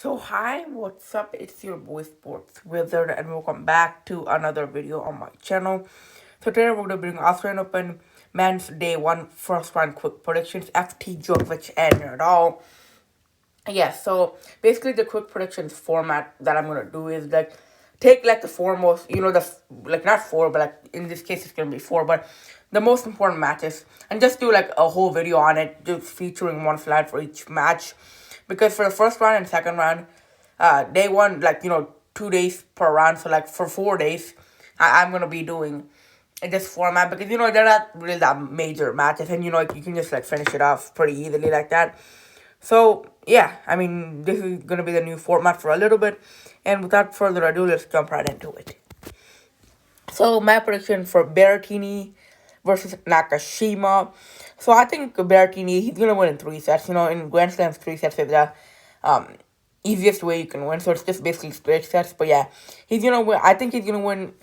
So hi, what's up? It's your boy Sports Wizard and welcome back to another video on my channel. So today we're gonna bring Australian Open Men's Day 1 first round quick predictions, FT Djokovic and Nadal. Yeah, so basically the quick predictions format that I'm gonna do is like take like the foremost, like not four, but like in this case it's gonna be four, but the most important matches, and just do like a whole video on it, just featuring one slide for each match. Because for the first round and second round, day one, 2 days per round, so like for 4 days, I'm gonna be doing in this format because they're not really that major matches, and you can just like finish it off pretty easily like that. So yeah, I mean this is gonna be the new format for a little bit, and without further ado, let's jump right into it. So my prediction for Berrettini versus Nakashima. So I think Berrettini, he's gonna win in 3 sets. In Grand Slams, 3 sets is the um easiest way you can win. So it's just basically straight sets. But yeah, he's gonna win. I think he's gonna win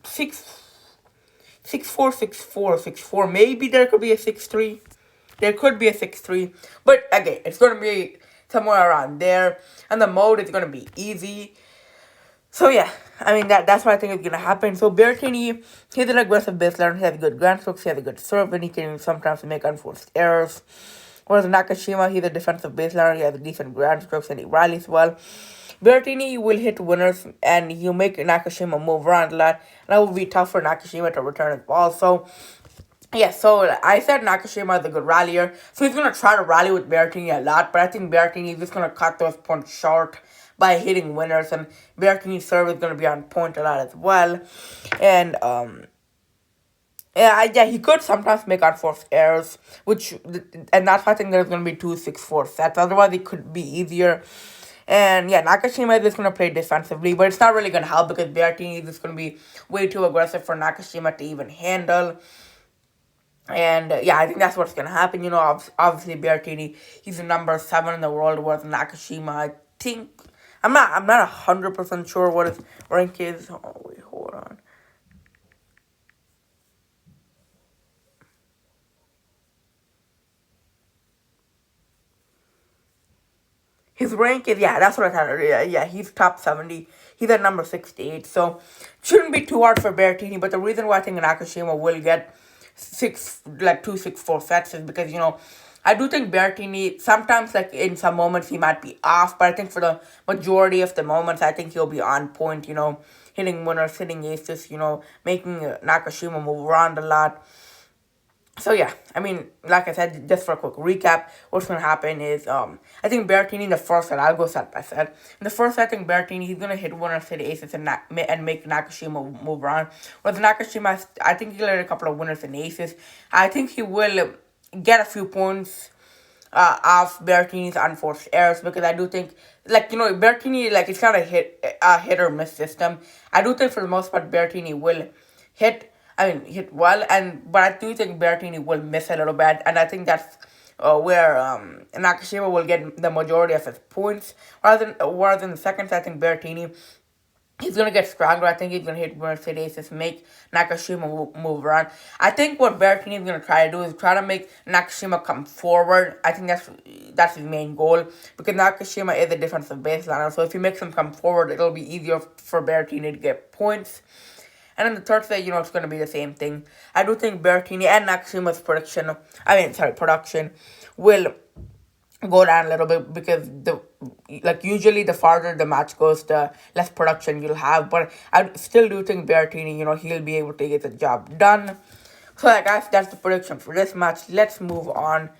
6-4, 6-4, 6-4. Maybe there could be a 6-3. There could be a 6-3. But again, it's gonna be somewhere around there, and the mode is gonna be easy. So yeah, I mean that's what I think is gonna happen. So Berrettini, he's an aggressive baseline. He has good ground strokes. He has a good serve, and he can sometimes make unforced errors. Whereas Nakashima, he's a defensive baseline. He has decent ground strokes and he rallies well. Berrettini will hit winners and he'll make Nakashima move around a lot. And that will be tough for Nakashima to return his ball. So yeah, so I said Nakashima is a good rallier. So he's going to try to rally with Berrettini a lot. But I think Berrettini is just going to cut those points short by hitting winners. And Berrettini's serve is going to be on point a lot as well. And, yeah, he could sometimes make unforced errors. And that's why I think there's going to be 2-6-4 sets. Otherwise, it could be easier. And yeah, Nakashima is just going to play defensively. But it's not really going to help because Berrettini is just going to be way too aggressive for Nakashima to even handle. And yeah, I think that's what's gonna happen. Obviously Berrettini, he's the number 7 in the world, whereas Nakashima, I think I'm not 100% sure what his rank is. Oh wait, hold on. His rank is, yeah, that's what I thought. Yeah, he's top 70. He's at number 68, so shouldn't be too hard for Berrettini. But the reason why I think Nakashima will get 2-6-4 sets is because I do think Berrettini sometimes, like in some moments, he might be off, but I think for the majority of the moments, I think he'll be on point. Hitting winners, hitting aces. Making Nakashima move around a lot. So yeah, I mean, like I said, just for a quick recap, what's gonna happen is I think Berrettini in the first set, I'll go set by set. In the first set, I think Berrettini, he's gonna hit winners, hit aces, and make Nakashima move around. Whereas Nakashima, I think he'll hit a couple of winners and aces. I think he will get a few points off Berrettini's unforced errors, because I do think, Berrettini, it's not a hit or miss system. I do think for the most part Berrettini will hit well, but I do think Berrettini will miss a little bit, and I think that's where Nakashima will get the majority of his points. Whereas in the second set, I think Berrettini, he's going to get stronger. I think he's going to hit winners, hit aces, make Nakashima move around. I think what Berrettini is going to try to do is try to make Nakashima come forward. I think that's his main goal, because Nakashima is a defensive baseliner. So if he makes him come forward, it'll be easier for Berrettini to get points. And in the third set, it's going to be the same thing. I do think Berrettini and Nakashima's production will go down a little bit, because usually the farther the match goes, the less production you'll have. But I still do think Berrettini, he'll be able to get the job done. So guys, that's the prediction for this match. Let's move on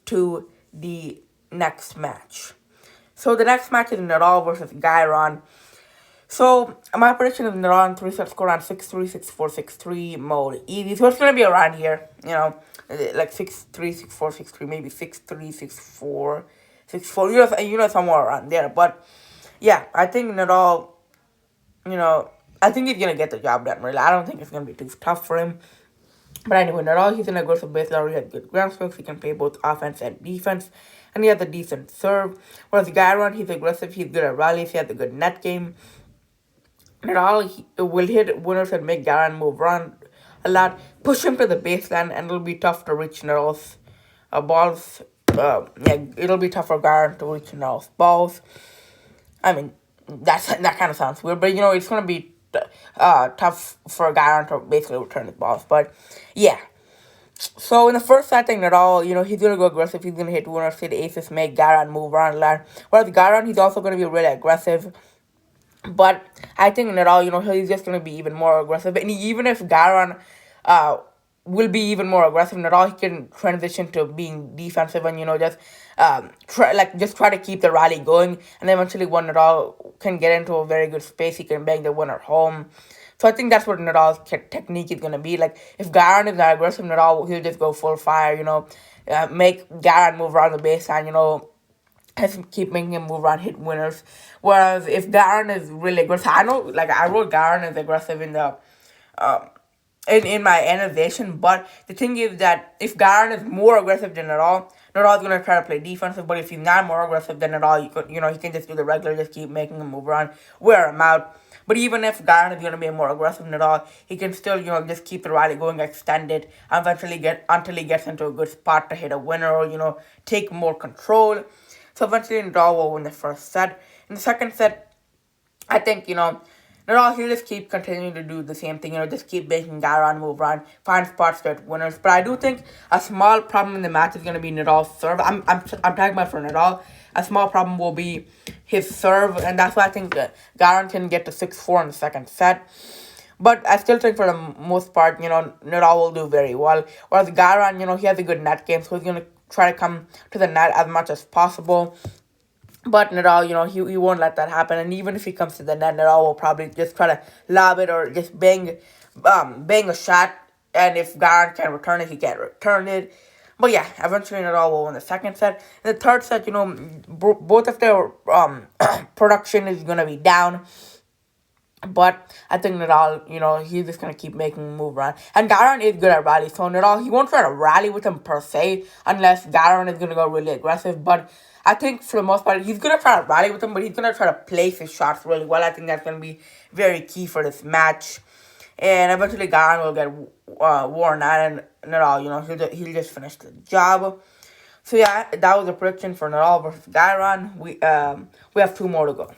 to the next match. So the next match is Nadal versus Gairon. So my prediction is Nadal in 3 sets score around 6-3, 6-4, 6-3 mode easy. So it's gonna be around here, like 6-3, 6-4, 6-3, maybe 6-3, 6-4, 6-4. Somewhere around there. But yeah, I think Nadal, I think he's gonna get the job done. Really, I don't think it's gonna be too tough for him. But anyway, Nadal, he's an aggressive baseline. He has good ground strokes. He can play both offense and defense, and he has a decent serve. Whereas Gairon, he's aggressive. He's good at rallies. He has a good net game. Nadal will hit winners and make Gairon move around a lot, push him to the baseline, and it'll be tough to reach Nadal's balls. It'll be tough for Gairon to reach Nadal's balls. I mean, that kind of sounds weird, but it's gonna be tough for Garan to basically return his balls. But yeah, so in the first set, I think Nadal, he's gonna go aggressive. He's gonna hit winner, hit aces, make Garan move around land. Whereas Garan, he's also gonna be really aggressive. But I think Nadal, he's just going to be even more aggressive. And even if Garon uh, will be even more aggressive, Nadal, he can transition to being defensive and, just try to keep the rally going. And eventually when Nadal can get into a very good space, he can bang the winner home. So I think that's what Nadal's technique is going to be. Like, if Garon is not aggressive, Nadal, he'll just go full fire, make Garon move around the baseline, has to keep making him move around, hit winners. Whereas if Darren is really aggressive, I know, like, I wrote Darren as aggressive in the um in my annotation, but the thing is that if Darren is more aggressive than Nadal, Nadal's gonna try to play defensive. But if he's not more aggressive than Nadal, he can just do the regular, just keep making him move around, wear him out. But even if Darren is gonna be more aggressive than Nadal, he can still just keep the rally going, extend it, and eventually get until he gets into a good spot to hit a winner or take more control. So eventually Nadal will win the first set. In the second set, I think, Nadal, he'll just keep continuing to do the same thing, just keep making Garon move around, find spots to hit winners. But I do think a small problem in the match is going to be Nadal's serve. I'm talking about for Nadal. A small problem will be his serve, and that's why I think Garon can get to 6-4 in the second set. But I still think for the most part, Nadal will do very well. Whereas Garon, he has a good net game, so he's going to try to come to the net as much as possible. But Nadal, he won't let that happen. And even if he comes to the net, Nadal will probably just try to lob it or just bang a shot. And if Garon can return it, he can't return it. But yeah, eventually Nadal will win the second set. In the third set, both of their production is going to be down. But I think Nadal, he's just going to keep making him move around. And Garon is good at rally. So Nadal, he won't try to rally with him per se unless Garon is going to go really aggressive. But I think for the most part, he's going to try to rally with him, but he's going to try to place his shots really well. I think that's going to be very key for this match. And eventually Garon will get worn out and Nadal, he'll just finish the job. So yeah, that was the prediction for Nadal versus Garon. We have two more to go.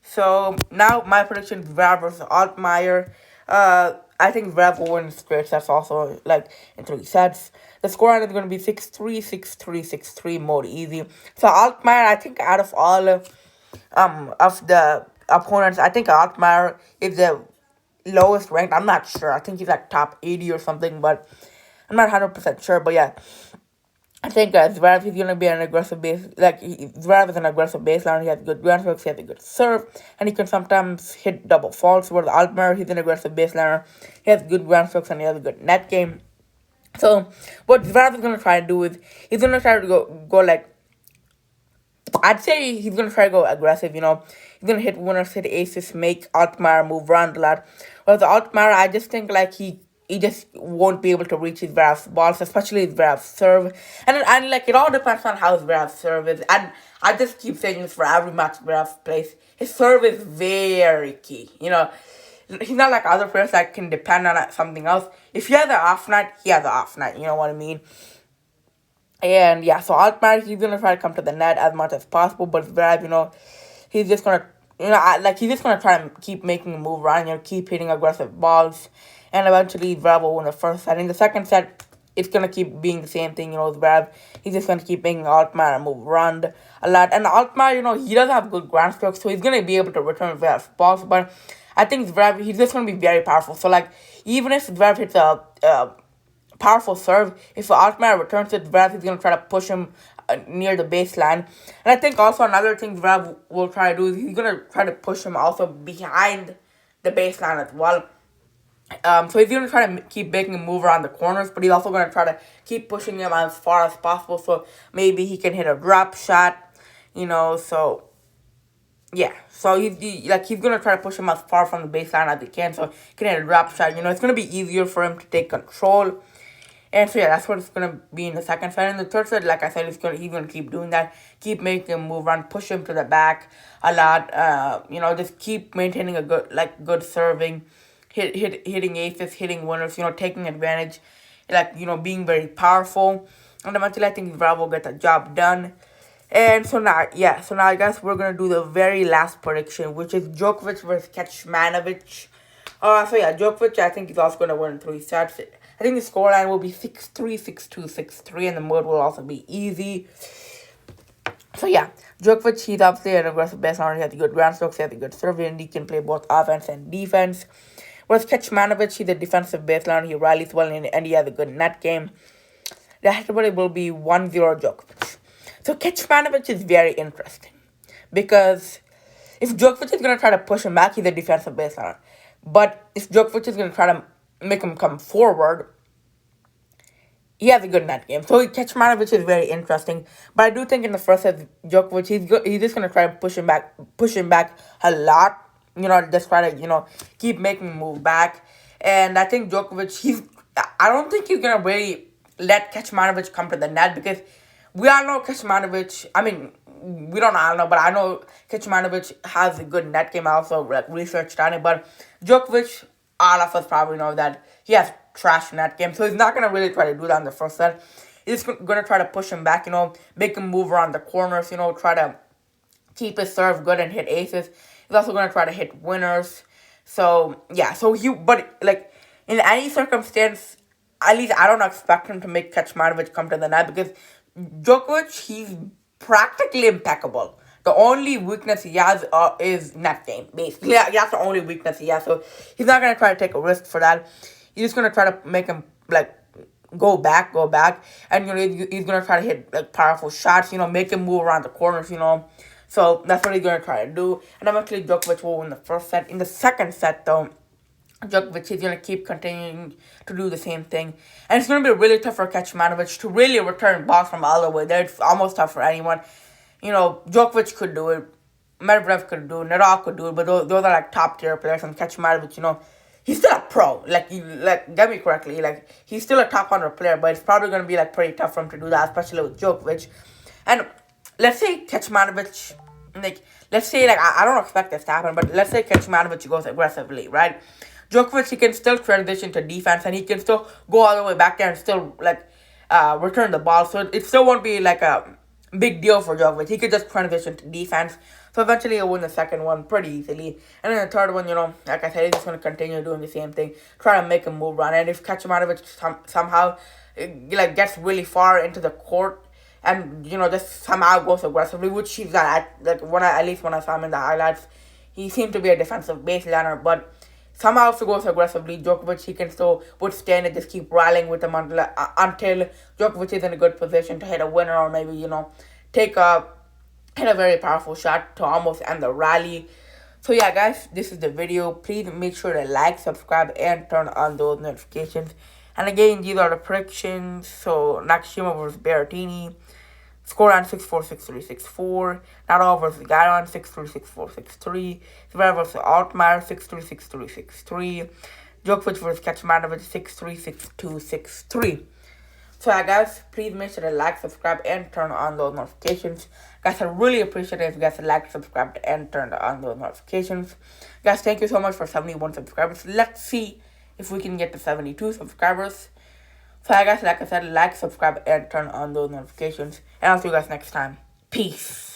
So now my prediction is Zverev versus Altmaier. I think Zverev will win straight sets also, like in 3 sets. The score is going to be 6-3, 6-3, 6-3, more easy. So Altmaier, I think out of all of the opponents, I think Altmaier is the lowest ranked. I'm not sure. I think he's like top 80 or something, but I'm not 100% sure. But yeah, I think Zverev is going to be an aggressive base. Like, Zverev is an aggressive baseline. He has good ground strokes, he has a good serve, and he can sometimes hit double faults. Whereas Altmaier, he's an aggressive baseliner. He has good ground strokes and he has a good net game. So, what Zverev is going to try to do is, he's going to try to go like, I'd say he's going to try to go aggressive, He's going to hit winners, hit aces, make Altmaier move around a lot. Whereas Altmaier, I just think, like, he just won't be able to reach his Zverev's balls, especially his Zverev's serve. And like, it all depends on how Zverev's serve is. And I just keep saying this for every match Zverev plays. His serve is very key, He's not like other players that can depend on something else. If he has an off night, he has an off night, you know what I mean? And yeah, so Altmaier, he's going to try to come to the net as much as possible. But Zverev, he's just going to, he's just going to try and keep making a move around, keep hitting aggressive balls. And eventually Zverev will win the first set. In the second set, it's going to keep being the same thing, Zverev. He's just going to keep making Altmaier move around a lot. And Altmaier, he does have good ground strokes, so he's going to be able to return Zverev's balls. But I think Zverev, he's just going to be very powerful. So, like, even if Zverev hits a powerful serve, if Altmaier returns it, Zverev is going to try to push him near the baseline. And I think also another thing Zverev will try to do is he's going to try to push him also behind the baseline as well. So he's going to try to keep making him move around the corners, but he's also going to try to keep pushing him as far as possible, so maybe he can hit a drop shot, so yeah. So he's going to try to push him as far from the baseline as he can, so he can hit a drop shot. It's going to be easier for him to take control. And so yeah, that's what it's going to be in the second set. In the third set, like I said, he's going to keep doing that, keep making him move around, push him to the back a lot, just keep maintaining a good serving, hitting aces, hitting winners, taking advantage, being very powerful. And eventually I think Zverev will get the job done. And so now I guess we're gonna do the very last prediction, which is Djokovic versus Kecmanovic. Djokovic, I think he's also gonna win in 3 sets. I think the scoreline will be 6-3, 6-2, 6-3, and the mode will also be easy. So yeah, Djokovic, he's obviously an aggressive baseline. He has a good ground strokes, he has a good serve, and he can play both offense and defense. Whereas Kecmanovic, he's a defensive baseline. He rallies well, and he has a good net game. The head-to-head will be 1-0 Djokovic. So Kecmanovic is very interesting because if Djokovic is going to try to push him back, he's a defensive baseline. But if Djokovic is going to try to make him come forward, he has a good net game. So Kecmanovic is very interesting. But I do think in the first set, Djokovic, he's just going to try to push him back a lot. Just try to, keep making him move back. And I think Djokovic, I don't think he's going to really let Kecmanovic come to the net because we all know Kecmanovic, I mean, we don't all know, but I know Kecmanovic has a good net game. I also researched on it. But Djokovic, all of us probably know that he has trash net game. So he's not going to really try to do that in the first set. He's going to try to push him back, make him move around the corners, try to keep his serve good and hit aces. He's also going to try to hit winners. So, yeah. In any circumstance, at least I don't expect him to make Kecmanovic come to the net because Djokovic, he's practically impeccable. The only weakness he has is net game, basically. Yeah, that's the only weakness he has. So he's not going to try to take a risk for that. He's just going to try to make him, go back. And, he's going to try to hit, powerful shots, make him move around the corners, So that's what he's going to try to do. And eventually Djokovic will win the first set. In the second set, though, Djokovic is going to keep continuing to do the same thing. And it's going to be really tough for Kecmanovic to really return balls from all the way there. It's almost tough for anyone. Djokovic could do it. Medvedev could do it. Nadal could do it. But those are top tier players. And Kecmanovic, he's still a pro. Get me correctly. He's still a top 100 player. But it's probably going to be pretty tough for him to do that, especially with Djokovic. And let's say Kecmanovic, let's say I don't expect this to happen, but let's say Kecmanovic goes aggressively, right? Djokovic, he can still transition to defense and he can still go all the way back there and still return the ball. So it still won't be a big deal for Djokovic. He could just transition to defense. So eventually he'll win the second one pretty easily. And then the third one, like I said, he's just going to continue doing the same thing. Try to make him move around. And if Kecmanovic somehow gets really far into the court and, just somehow goes aggressively, which he's at least when I saw him in the highlights, he seemed to be a defensive baseliner, but somehow if he goes aggressively, Djokovic, he can still withstand and just keep rallying with him until Djokovic is in a good position to hit a winner or maybe, hit a very powerful shot to almost end the rally. So yeah, guys, this is the video. Please make sure to like, subscribe, and turn on those notifications. And again, these are the predictions. So Nakashima versus Berrettini. Scoreline 6-4, 6-3, 6-4. Nadal versus Garon 6-3, 6-4, 6-3. Zverev versus Altmaier 6-3, 6-3, 6-3. Djokovic versus Kecmanovic 6-3, 6-2, 6-3. So yeah, guys, please make sure to like, subscribe, and turn on those notifications. Guys, I really appreciate it if you guys like, subscribe, and turn on those notifications. Guys, thank you so much for 71 subscribers. Let's see if we can get to 72 subscribers. So yeah, guys, like I said, like, subscribe, and turn on those notifications. And I'll see you guys next time. Peace.